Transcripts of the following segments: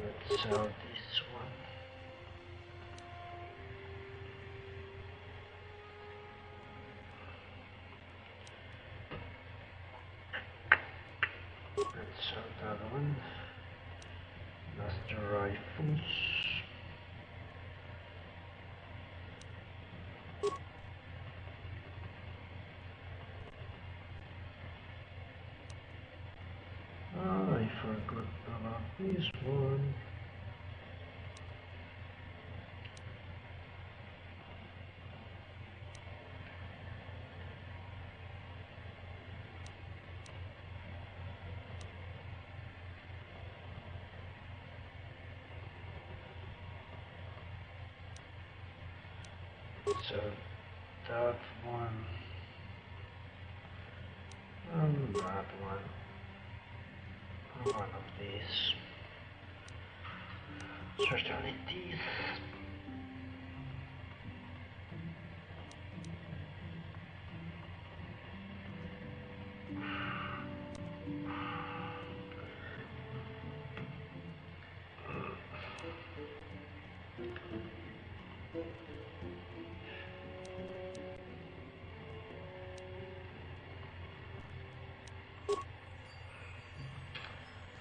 let's sell this one. Let's sell that one. Master rifles. I forgot about this one. So that one and that one. One of these. Certainly these.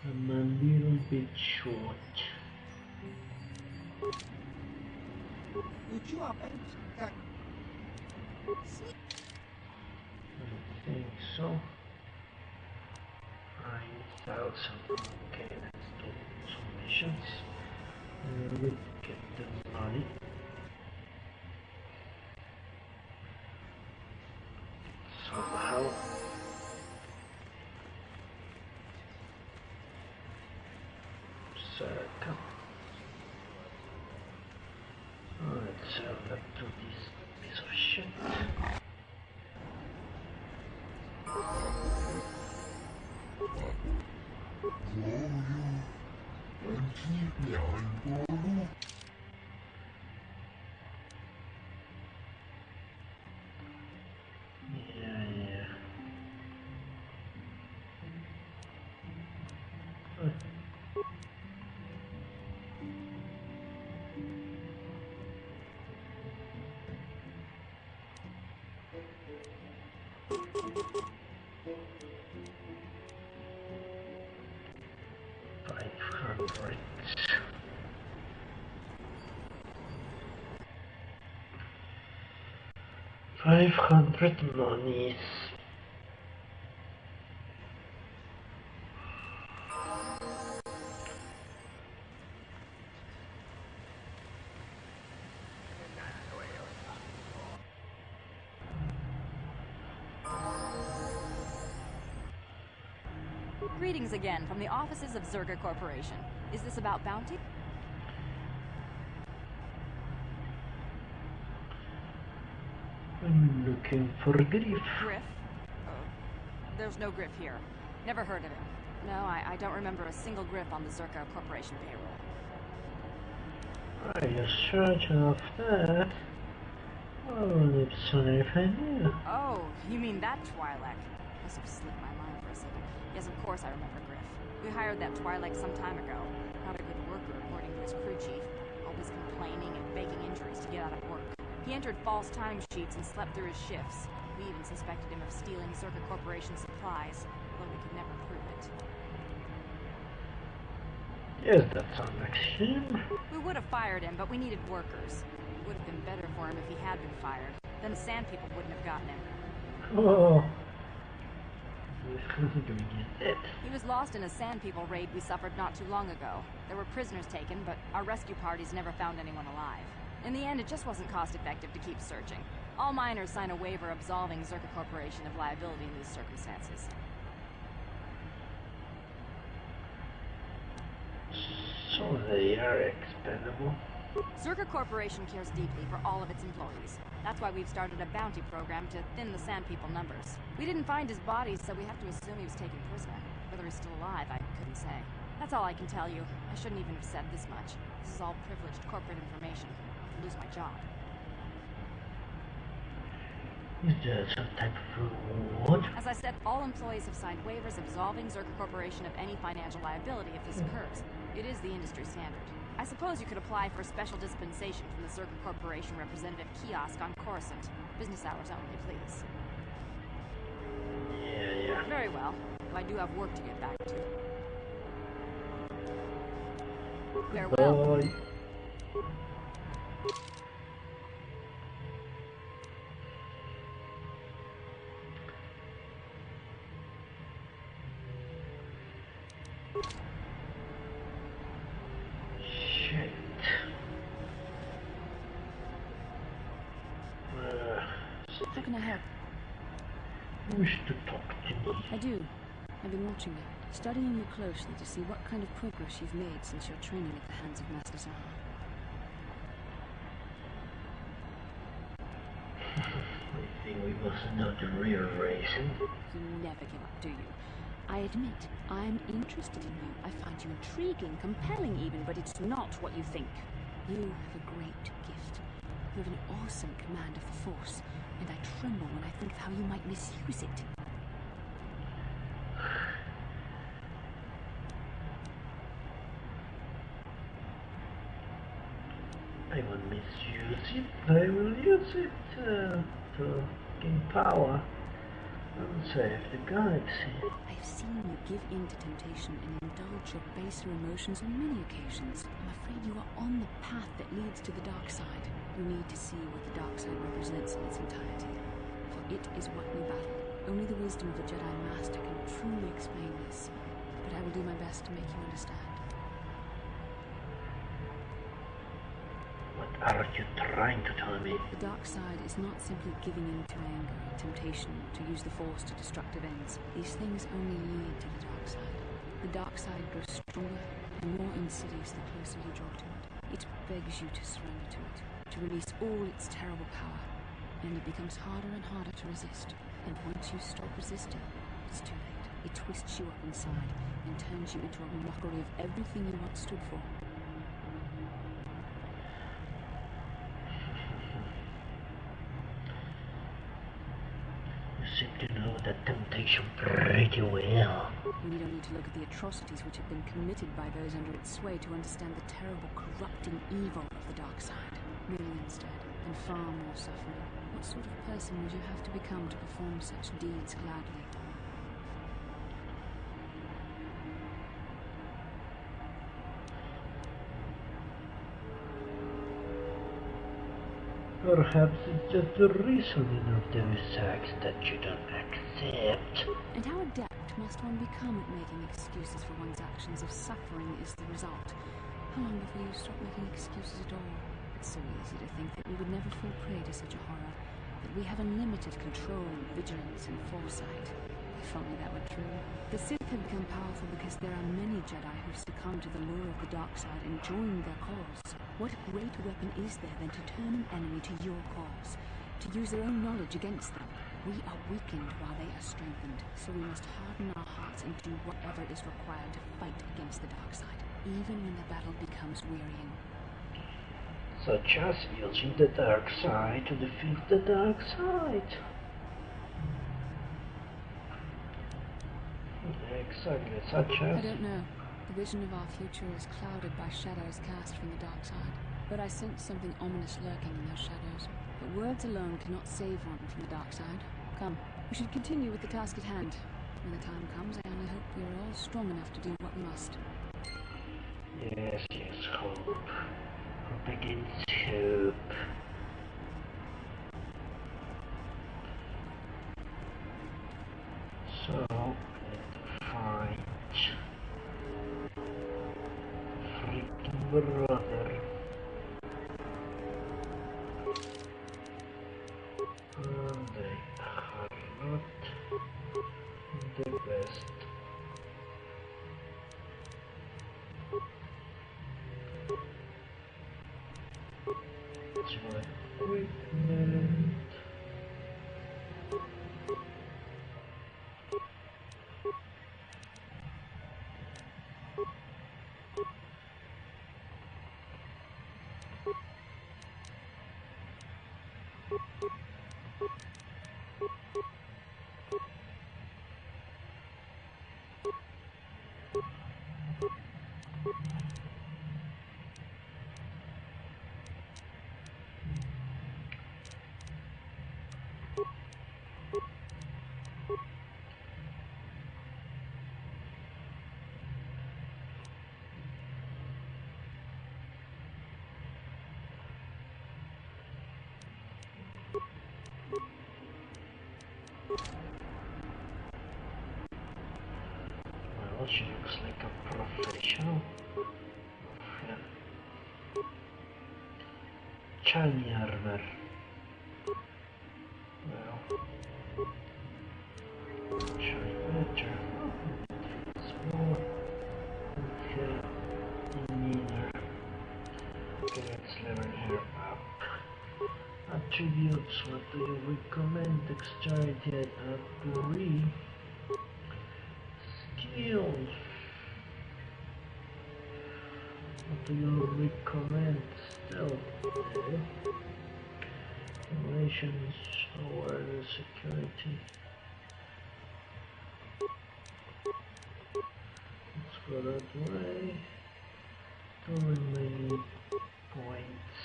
I'm a little bit short. I think so. 9,000. Okay, let's do some missions. Let's get the money. Somehow. Circle. Let's sell that to this piece of shit. Yeah. 500 monies. Greetings again from the offices of Zerga Corporation. Is this about bounty? I'm looking for Griff. Griff? Oh, there's no Griff here. Never heard of him. No, I don't remember a single Griff on the Zerga Corporation payroll. Are you certain of that? Oh, it's sorry if I knew. Oh, you mean that Twi'lek? Must have slipped my mind for a second. Yes, of course I remember Griff. We hired that Twi'lek some time ago. Not a good worker, according to his crew chief. Always complaining and faking injuries to get out of work. He entered false timesheets and slept through his shifts. We even suspected him of stealing Zerga Corporation supplies, although we could never prove it. Yes, that sounds like him. We would have fired him, but we needed workers. It would have been better for him if he had been fired. Then the Sand People wouldn't have gotten him. Oh. He's going to get it. He was lost in a Sand People raid we suffered not too long ago. There were prisoners taken, but our rescue parties never found anyone alive. In the end, it just wasn't cost-effective to keep searching. All miners sign a waiver absolving Zerga Corporation of liability in these circumstances. So they are expendable. Zerga Corporation cares deeply for all of its employees. That's why we've started a bounty program to thin the Sand People numbers. We didn't find his body, so we have to assume he was taken prisoner. Whether he's still alive, I couldn't say. That's all I can tell you. I shouldn't even have said this much. This is all privileged corporate information. I could lose my job. Is there some type of reward? As I said, all employees have signed waivers absolving Zerga Corporation of any financial liability if this occurs. It is the industry standard. I suppose you could apply for a special dispensation from the Zerga Corporation representative kiosk on Coruscant. Business hours only, please. Yeah. Very well. Though I do have work to get back to. Farewell. Bye. Shit. How can I help? Wish to talk to me. I do. I've been watching you, studying you closely to see what kind of progress you've made since your training at the hands of Master Zaha. I think we must know the real reason. You never give up, do you? I admit, I'm interested in you. I find you intriguing, compelling even, but it's not what you think. You have a great gift. You have an awesome command of the Force, and I tremble when I think of how you might misuse it. I won't misuse it. I will use it to gain power and save the galaxy. I've seen you give in to temptation and indulge your baser emotions on many occasions. I'm afraid you are on the path that leads to the dark side. You need to see what the dark side represents in its entirety, for it is what we battle. Only the wisdom of a Jedi Master can truly explain this, but I will do my best to make you understand. What are you trying to tell me? The dark side is not simply giving in to anger, temptation, to use the Force to destructive ends. These things only lead to the dark side. The dark side grows stronger and more insidious the closer you draw to it. It begs you to surrender to it, to release all its terrible power, and it becomes harder and harder to resist. And once you stop resisting, it's too late. It twists you up inside and turns you into a mockery of everything you once stood for. You seem to know that temptation pretty well. We need only to look at the atrocities which have been committed by those under its sway to understand the terrible, corrupting evil of the dark side. Millions dead, and far more suffering. What sort of person would you have to become to perform such deeds gladly? Perhaps it's just the reasoning of those acts that you don't accept. And how adept must one become at making excuses for one's actions if suffering is the result? How long before you stop making excuses at all? It's so easy to think that we would never fall prey to such a horror, that we have unlimited control, vigilance, and foresight. If only that were true. The Sith have become powerful because there are many Jedi who succumb to the lure of the dark side and join their cause. What greater weapon is there than to turn an enemy to your cause, to use their own knowledge against them? We are weakened while they are strengthened, so we must harden our hearts and do whatever is required to fight against the dark side, even when the battle becomes wearying. Such as using the dark side to defeat the dark side. Exactly, such as... I don't know. The vision of our future is clouded by shadows cast from the dark side. But I sense something ominous lurking in those shadows. But words alone cannot save one from the dark side. Come, we should continue with the task at hand. When the time comes, I only hope we are all strong enough to do what we must. Yes, hope. Hope against hope. So, let's find freaking brother. And they are not the best. Join equipment. She looks like a professional. Yeah. Shiny armor. Well, try better. It's more. Okay, neither. Okay, let's level her up. Attributes, what do you recommend? Dexterity, I agree. Skills. What do you recommend? Stealth. Relations, awareness, security. Let's go that way. Don't really need points.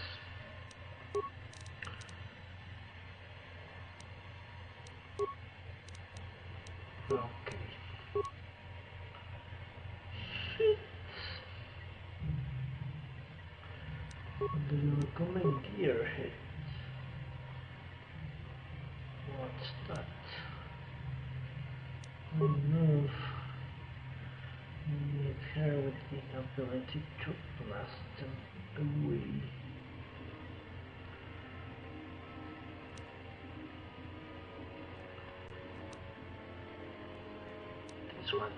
Okay. What do you recommend? Gearhead. What's that? Remove. Need her with the ability to blast them away. This one.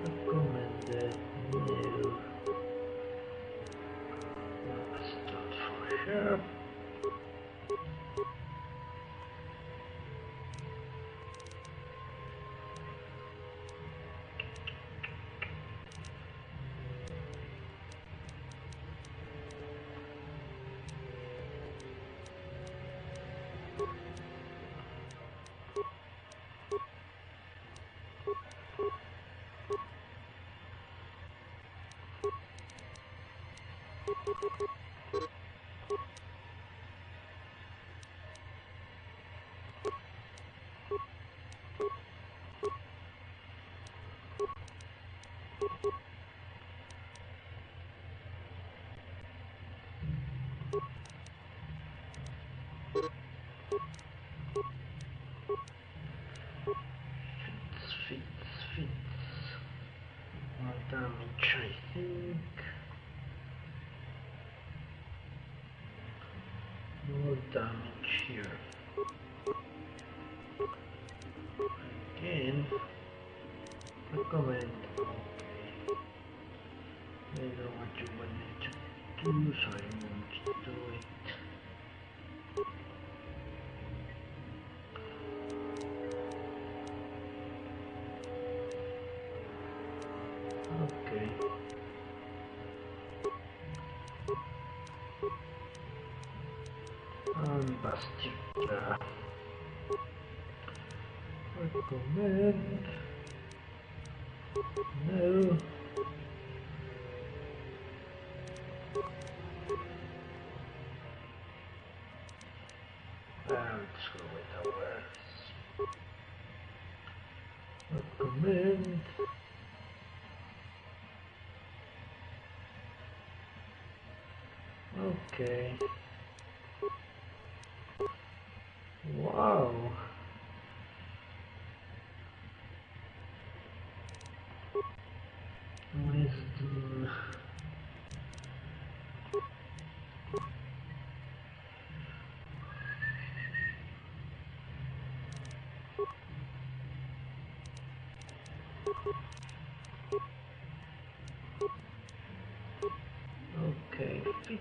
Recommended. No. That's not for her. Fits. More damage, I think. More damage here. Again, recommend. Okay. I know what you want me to do, so I won't do it. Okay. Bastica. Recommend. No. Let's go with awareness. Recommend. Okay. Wow. Wisdom. Okay, fit.